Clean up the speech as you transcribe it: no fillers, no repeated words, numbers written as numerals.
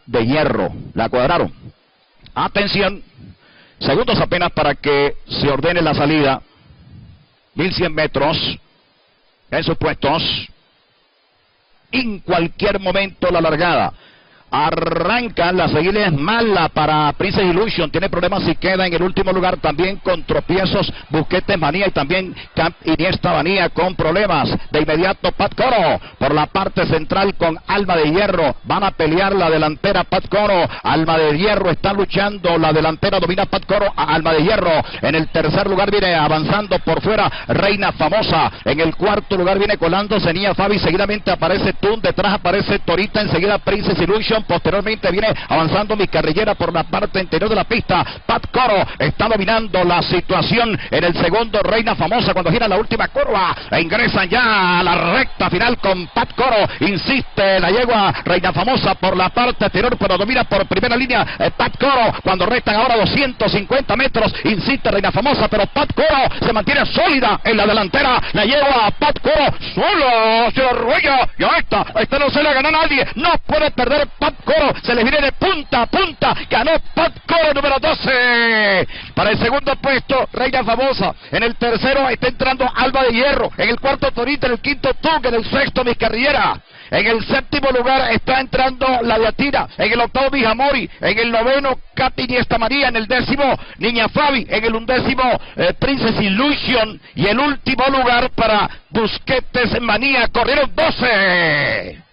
de Hierro. La cuadraron. Atención. Segundos apenas para que se ordene la salida. 1100 metros en sus puestos. En cualquier momento la largada. Arranca, la seguida es mala para Princess Illusion, tiene problemas y queda en el último lugar también con tropiezos Busquets Manía y también Camp Iniesta Manía con problemas. De inmediato Pat Coro por la parte central con Alma de Hierro, van a pelear la delantera Pat Coro, Alma de Hierro está luchando, la delantera domina Pat Coro a Alma de Hierro. En el tercer lugar viene avanzando por fuera Reina Famosa, en el cuarto lugar viene colándose Nia Fabi, seguidamente aparece Tun, detrás aparece Torita, enseguida Princess Illusion, posteriormente viene avanzando Mi Carrillera por la parte interior de la pista. Pat Coro está dominando la situación en el segundo. Reina Famosa cuando gira la última curva e ingresan ya a la recta final con Pat Coro, insiste la yegua Reina Famosa por la parte exterior, pero domina por primera línea Pat Coro cuando restan ahora 250 metros, insiste Reina Famosa, pero Pat Coro se mantiene sólida en la delantera, la yegua Pat Coro solo se arrolla, ya esta no se le gana a nadie, no puede perder Pat Coro, se le viene de punta a punta, ganó Pat Coro número 12, para el segundo puesto Reina Famosa, en el tercero está entrando Alma de Hierro, en el cuarto Torita, en el quinto Tung, en el sexto Mi Carrillera, en el séptimo lugar está entrando la de Atira, en el octavo Bijamori, en el noveno Katy Iniesta María, en el décimo Niña Fabi, en el undécimo Princess Illusion y el último lugar para Busquets Manía, corrieron 12.